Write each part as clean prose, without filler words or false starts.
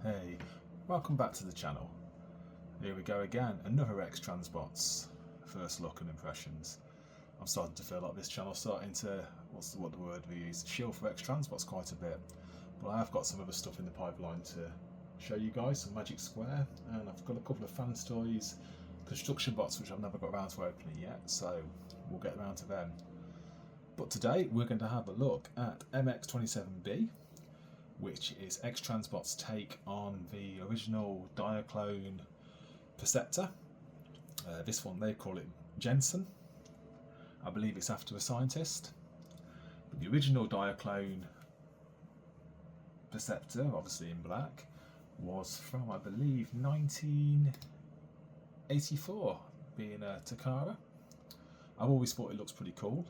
Hey, welcome back to the channel. Here we go again, another X-Transbots. First look and impressions. I'm starting to feel like this channel's starting to, what the word we use, chill for X-Transbots quite a bit. But I have got some other stuff in the pipeline to show you guys, some Magic Square, and I've got a couple of fans toys, construction bots which I've never got around to opening yet, so we'll get around to them. But today we're going to have a look at MX27-B, which is X-Transbots' take on the original Diaclone Preceptor. This one they call it Janssen. I believe it's after a scientist. But the original Diaclone Preceptor, obviously in black, was from, I believe, 1984, being a Takara. I've always thought it looks pretty cool.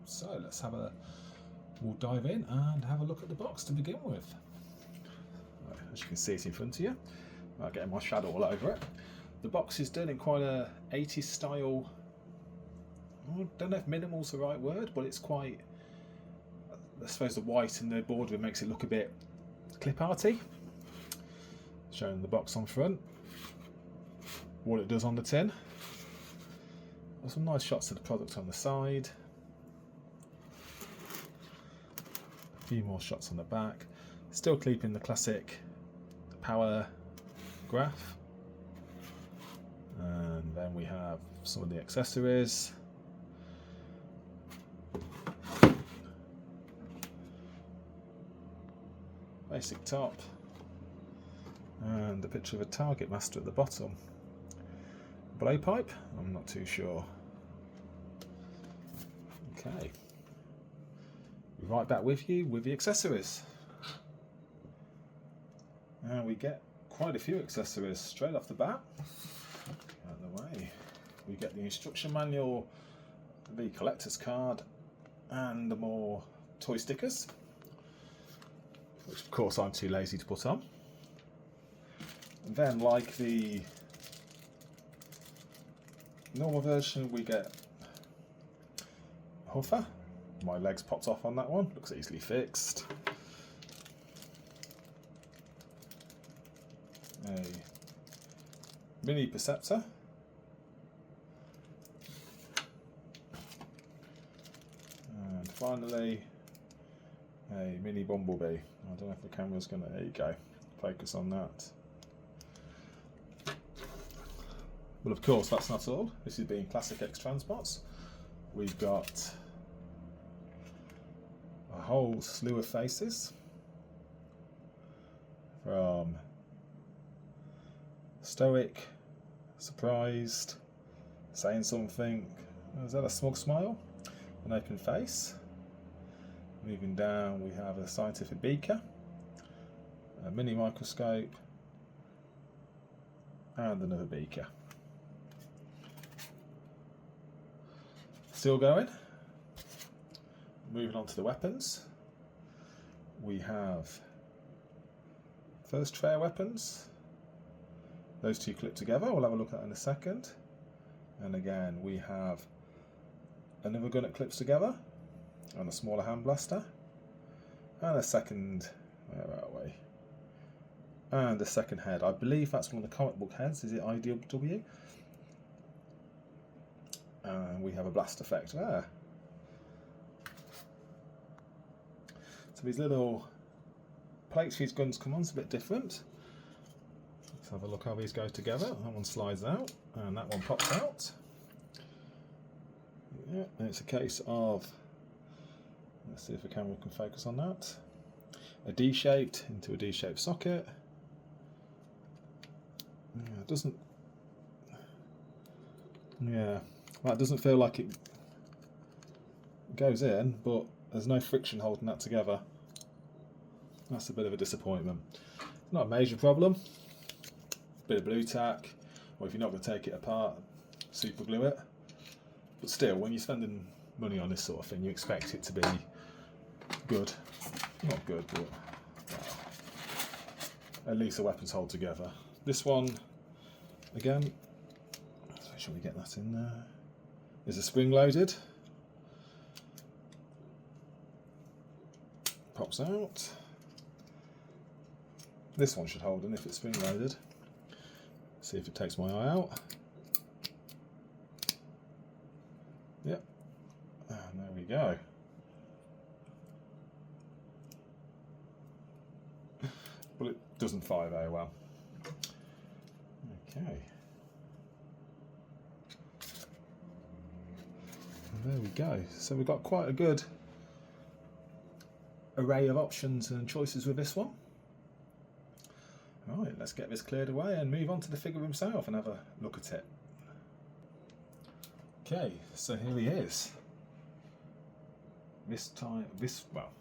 So let's have a we'll dive in and have a look at the box to begin with. As you can see, it's in front of you. I'm getting my shadow all over it. The box is done in quite a 80s style. I don't know if minimal's the right word, but it's quite, I suppose the white and the border makes it look a bit clip arty. Showing the box on front, what it does on the tin. There's some nice shots of the product on the side. A few more shots on the back, still keeping the classic power graph, and then we have some of the accessories. Basic top, and a picture of a target master at the bottom. Blowpipe? I'm not too sure. Okay. Right back with you with the accessories. And we get quite a few accessories straight off the bat. Out of the way. We get the instruction manual, the collector's card, and the more toy stickers, which of course I'm too lazy to put on. And then, like the normal version, we get a huffer. My legs popped off on that one, looks easily fixed. A mini Preceptor. And finally, a mini Bumblebee. I don't know if the camera's going to, there you go, focus on that. Well, of course, that's not all. This is being classic X-Transbots. We've got a whole slew of faces, from stoic, surprised, saying something. Is that a smug smile? An open face. Moving down, we have a scientific beaker, a mini microscope, and another beaker. Still going. Moving on to the weapons, we have first tray weapons. Those two clip together, we'll have a look at in a second. And again, we have another gun that clips together, and a smaller hand blaster, and a second, where are we? And a second head. I believe that's one of the comic book heads. Is it IDW? And we have a blast effect there. So these little plates these guns come on, it's a bit different. Let's have a look how these go together. That one slides out and that one pops out. Yeah, and it's a case of, let's see if the camera can focus on that. A D-shaped into a D-shaped socket. Yeah, it doesn't, yeah, that doesn't feel like it goes in, but there's no friction holding that together. That's a bit of a disappointment. Not a major problem. Bit of blue tack, or if you're not going to take it apart, super glue it. But still, when you're spending money on this sort of thing, you expect it to be good. Not good, but at least the weapons hold together. This one, again, let's make sure we get that in there, is a spring loaded. Pops out. This one should hold in if it's spring loaded. See if it takes my eye out. Yep, and there we go. But it doesn't fire very well. Okay. And there we go. So we've got quite a good array of options and choices with this one. Right, let's get this cleared away and move on to the figure himself and have a look at it. Okay, so here he is. This time, well,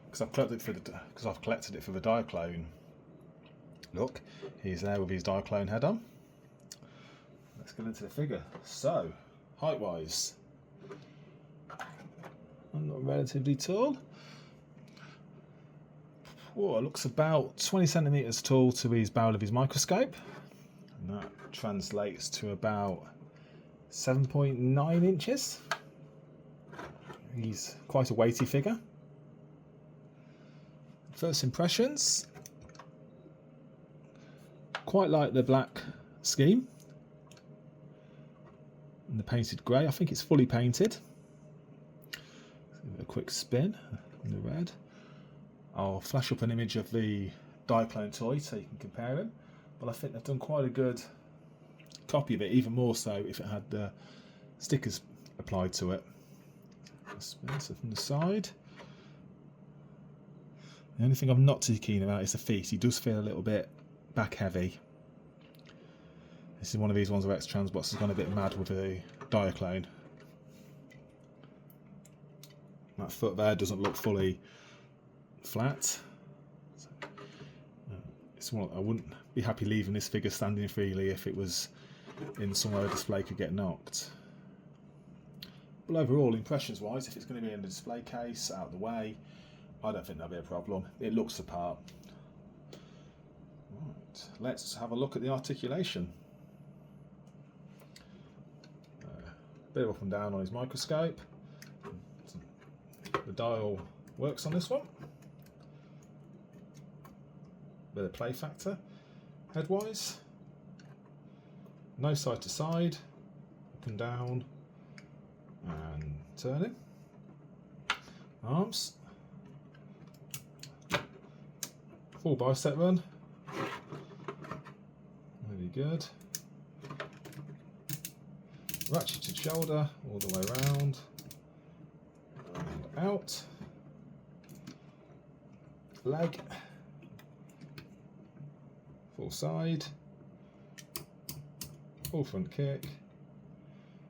because I've collected it for the Diaclone look. He's there with his Diaclone head on. Let's get into the figure. So, height-wise, I'm not relatively tall. Oh, it looks about 20 centimetres tall to his barrel of his microscope, and that translates to about 7.9 inches. He's quite a weighty figure. First impressions, quite like the black scheme and the painted grey. I think it's fully painted. Give it a quick spin in the red. I'll flash up an image of the Diaclone toy so you can compare them. But I think they've done quite a good copy of it, even more so if it had the stickers applied to it. Spin so from the side. The only thing I'm not too keen about is the feet. He does feel a little bit back heavy. This is one of these ones where X-Transbots has gone a bit mad with the Diaclone. That foot there doesn't look fully flat. It's one I wouldn't be happy leaving this figure standing freely if it was in somewhere a display could get knocked. But overall, impressions wise, if it's going to be in the display case, out of the way, I don't think that'll be a problem. It looks the part. Right, let's have a look at the articulation. Bit of up and down on his microscope. The dial works on this one. Bit of play factor. Headwise, no side to side, up and down, and turning. Arms. Full bicep run. Really good. Ratcheted shoulder all the way around and out. Leg. Full side. Full front kick.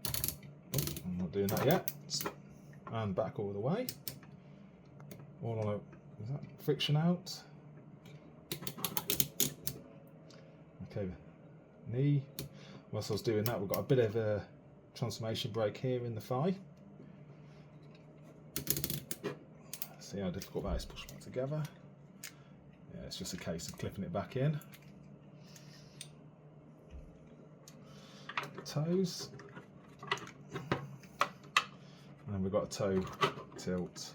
Oh, I'm not doing that yet. And back all the way. All on a, is that friction out? Okay, knee. Whilst I was doing that, we've got a bit of a transformation break here in the thigh. See how difficult that is to push back together. Yeah, it's just a case of clipping it back in. Toes. And we've got a toe tilt.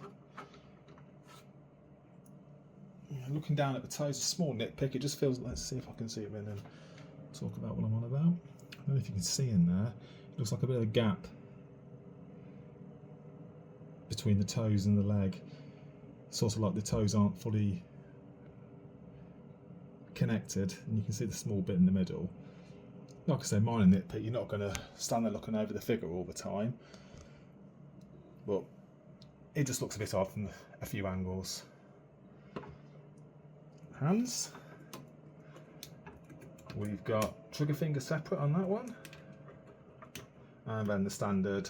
Looking down at the toes, a small nitpick. It just feels, let's see if I can see it in and talk about what I'm on about. I don't know if you can see in there, it looks like a bit of a gap between the toes and the leg. Sort of like the toes aren't fully connected, and you can see the small bit in the middle. Like I say, minor nitpick. You're not going to stand there looking over the figure all the time, but it just looks a bit odd from a few angles. Hands. We've got trigger finger separate on that one, and then the standard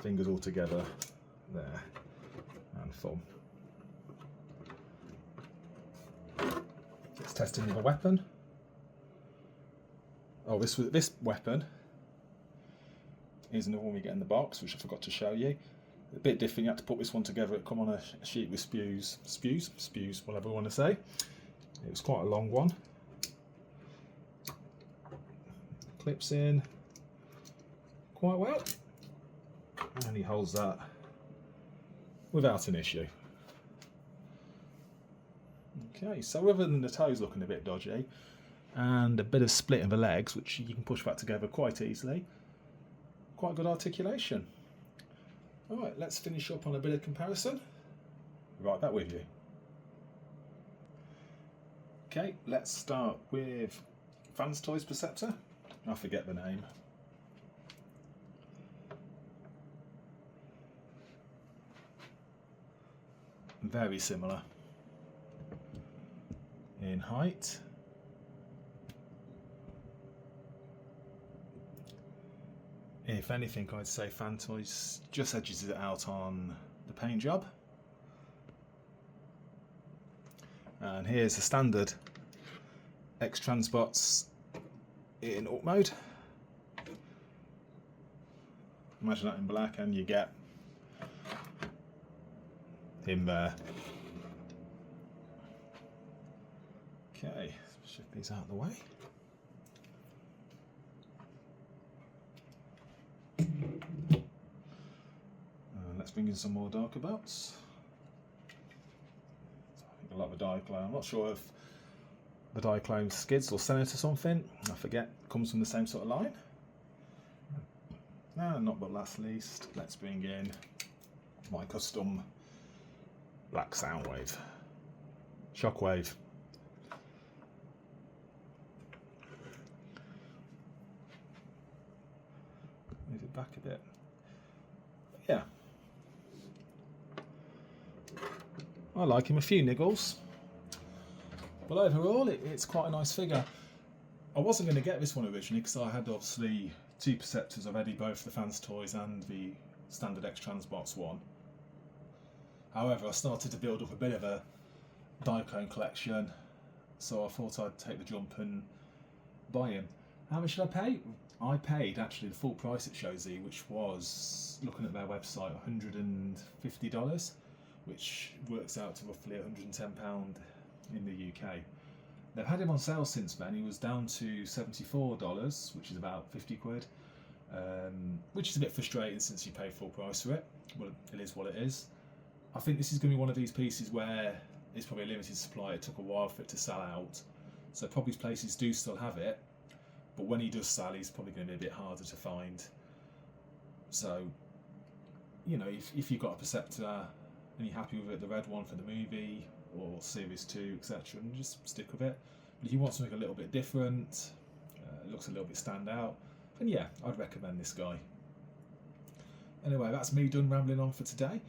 fingers all together there, and thumb. Let's test another weapon. Oh, this weapon is another one we get in the box, which I forgot to show you. A bit different. You had to put this one together. It come on a sheet with spews, whatever you want to say. It was quite a long one. Clips in quite well, and he holds that without an issue. Okay, so other than the toes looking a bit dodgy and a bit of split in the legs, which you can push back together quite easily, quite good articulation. Alright, let's finish up on a bit of comparison. Right back with you. Okay, let's start with Fans Toys Preceptor. I forget the name. Very similar in height. If anything, I'd say Fan Toys just edges it out on the paint job. And here's the standard X-Transbots in alt mode. Imagine that in black and you get him there. Okay, shift these out of the way. Let's bring in some more darker boats. I think I like the Diaclone. I'm not sure if the Diaclone skids or Senator or something. I forget. Comes from the same sort of line. And not but last least, let's bring in my custom black Soundwave. Shockwave. Move it back a bit. Yeah. I like him, a few niggles, but overall it's quite a nice figure. I wasn't going to get this one originally because I had obviously two Preceptors already, both the Fans Toys and the standard X-Transbots one. However, I started to build up a bit of a Diaclone collection, so I thought I'd take the jump and buy him. How much did I pay? I paid actually the full price it shows you, which was, looking at their website, $150. Which works out to roughly £110 in the UK. They've had him on sale since then. He was down to $74, which is about 50 quid, which is a bit frustrating since you pay full price for it. Well, it is what it is. I think this is going to be one of these pieces where it's probably a limited supply. It took a while for it to sell out, so probably places do still have it, but when he does sell, he's probably going to be a bit harder to find. So, you know, if you've got a Preceptor and you're happy with it, the red one for the movie or Series 2, etc., and just stick with it. But if you want something a little bit different, it looks a little bit stand out, then yeah, I'd recommend this guy. Anyway, that's me done rambling on for today.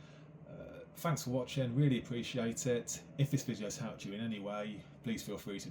Thanks for watching, really appreciate it. If this video's helped you in any way, please feel free to